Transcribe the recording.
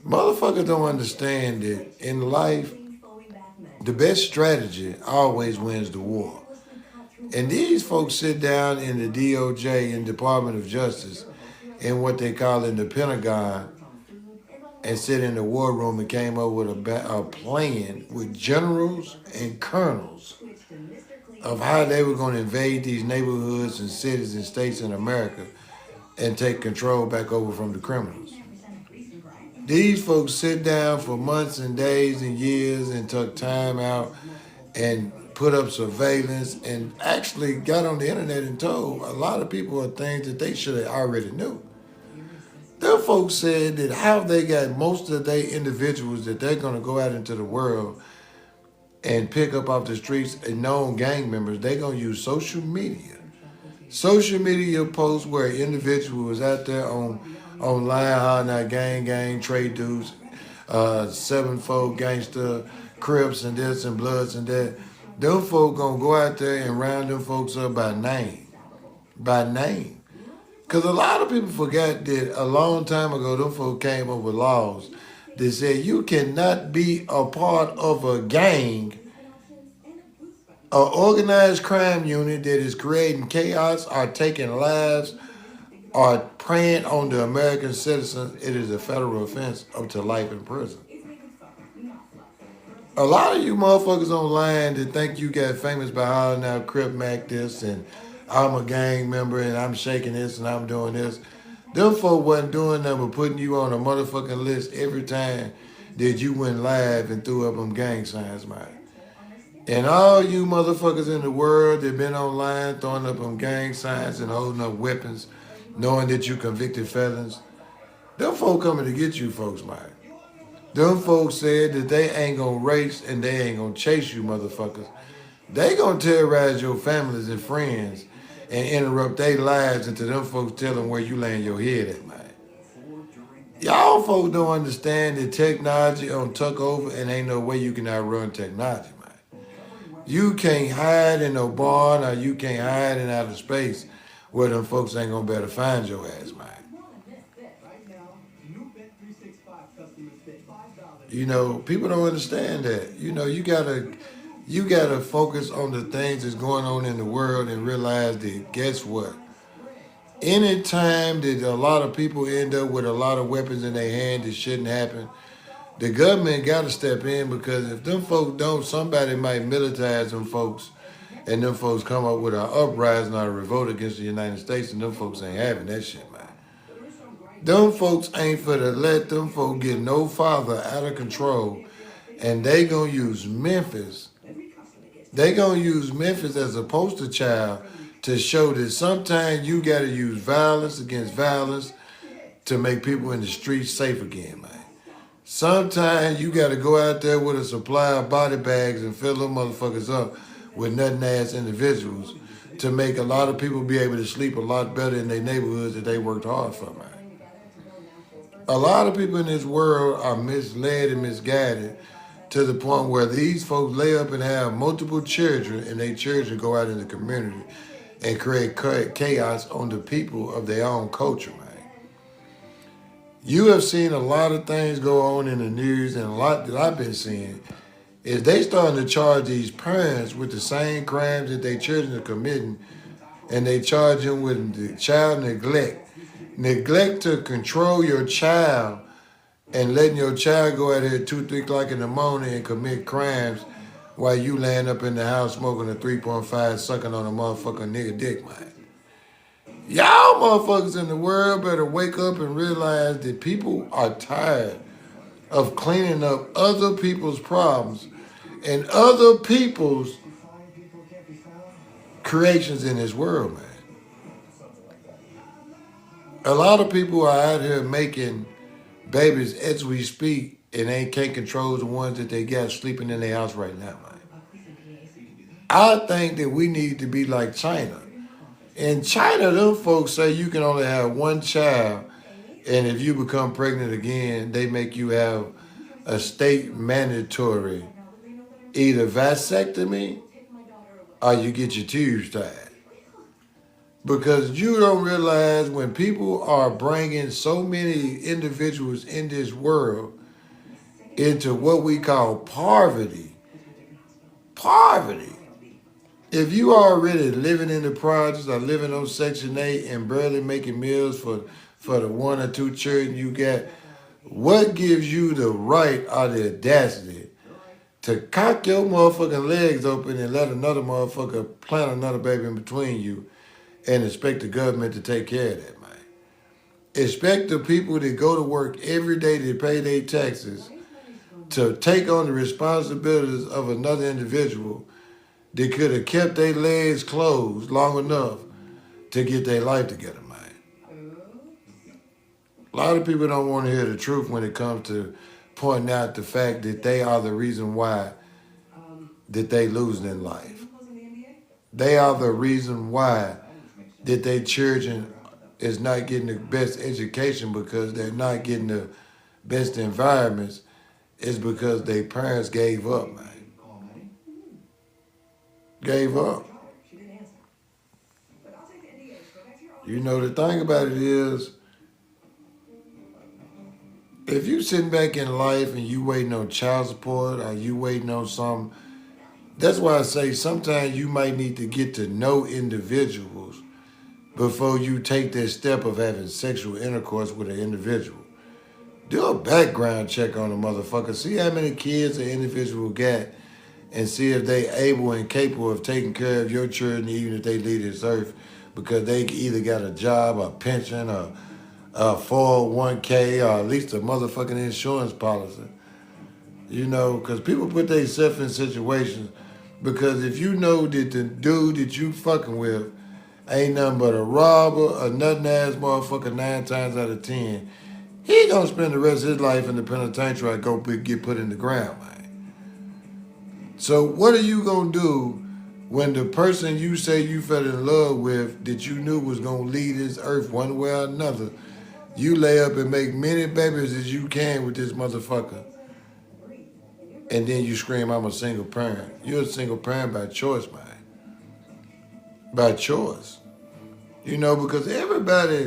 Motherfuckers don't understand that in life, the best strategy always wins the war. And these folks sit down in the DOJ and Department of Justice in what they call in the Pentagon and sit in the war room and came up with a plan with generals and colonels of how they were going to invade these neighborhoods and cities and states in America and take control back over from the criminals. These folks sit down for months and days and years and took time out and put up surveillance and actually got on the internet and told a lot of people of things that they should have already knew. Them folks said that how they got most of their individuals that they're going to go out into the world and pick up off the streets and known gang members, they're going to use social media. Social media posts where an individual was out there online hollering out gang, trade dudes, sevenfold gangster, Crips and this and Bloods and that. Them folk gonna go out there and round them folks up by name. By name. Because a lot of people forgot that a long time ago, them folk came up with laws that said you cannot be a part of a gang, an organized crime unit that is creating chaos or taking lives or preying on the American citizens. It is a federal offense up to life in prison. A lot of you motherfuckers online that think you got famous by hollering out Crip Mac this and I'm a gang member and I'm shaking this and I'm doing this. Them folk wasn't doing nothing but putting you on a motherfucking list every time that you went live and threw up them gang signs, man. And all you motherfuckers in the world that been online throwing up them gang signs and holding up weapons, knowing that you convicted felons, them folk coming to get you folks, man. Them folks said that they ain't gonna race and they ain't gonna chase you motherfuckers. They gonna terrorize your families and friends and interrupt their lives until them folks tell them where you laying your head at, man. Y'all folks don't understand that technology on took over and ain't no way you can outrun technology, man. You can't hide in no barn or you can't hide in outer space where them folks ain't gonna better find your ass, man. You know, people don't understand that. You know, you gotta focus on the things that's going on in the world and realize that guess what? Anytime that a lot of people end up with a lot of weapons in their hand that shouldn't happen, the government gotta step in because if them folks don't, somebody might militarize them folks and them folks come up with an uprising or a revolt against the United States and them folks ain't having that shit, man. Them folks ain't for to let them folks get no farther out of control. And they gonna use Memphis. They gonna use Memphis as a poster child to show that sometimes you gotta use violence against violence to make people in the streets safe again, man. Sometimes you gotta go out there with a supply of body bags and fill them motherfuckers up with nothing ass individuals to make a lot of people be able to sleep a lot better in their neighborhoods that they worked hard for, man. A lot of people in this world are misled and misguided to the point where these folks lay up and have multiple children and their children go out in the community and create chaos on the people of their own culture, man. You have seen a lot of things go on in the news, and a lot that I've been seeing is they starting to charge these parents with the same crimes that their children are committing, and they charge them with the child neglect. Neglect to control your child and letting your child go out here at 2, 3 o'clock in the morning and commit crimes while you laying up in the house smoking a 3.5 sucking on a motherfucking nigga dick, man. Y'all motherfuckers in the world better wake up and realize that people are tired of cleaning up other people's problems and other people's creations in this world, man. A lot of people are out here making babies as we speak and they can't control the ones that they got sleeping in their house right now, man. I think that we need to be like China. In China, them folks say you can only have one child, and if you become pregnant again, they make you have a state mandatory either vasectomy or you get your tubes tied. Because you don't realize when people are bringing so many individuals in this world into what we call poverty. Poverty. If you already living in the projects or living on Section 8 and barely making meals for the one or two children you got, what gives you the right or the audacity to cock your motherfucking legs open and let another motherfucker plant another baby in between you and expect the government to take care of that, man? Expect the people that go to work every day to pay their taxes to take on the responsibilities of another individual that could have kept their legs closed long enough to get their life together, man. A lot of people don't want to hear the truth when it comes to pointing out the fact that they are the reason why that they losing in life. They are the reason why that their children is not getting the best education because they're not getting the best environments. Is because their parents gave up, man. Gave up. You know, the thing about it is, if you sitting back in life and you waiting on child support or you waiting on some, that's why I say sometimes you might need to get to know individuals before you take that step of having sexual intercourse with an individual. Do a background check on a motherfucker. See how many kids an individual got and see if they able and capable of taking care of your children even if they leave this earth because they either got a job, a pension, or a 401k, or at least a motherfucking insurance policy. You know, because people put themselves in situations because if you know that the dude that you fucking with ain't nothing but a robber, a nut-ass motherfucker 9 times out of 10, he gonna spend the rest of his life in the penitentiary and go get put in the ground, man. So what are you gonna do when the person you say you fell in love with that you knew was gonna leave this earth one way or another, you lay up and make many babies as you can with this motherfucker, and then you scream, I'm a single parent. You're a single parent by choice, man. By choice. You know, because everybody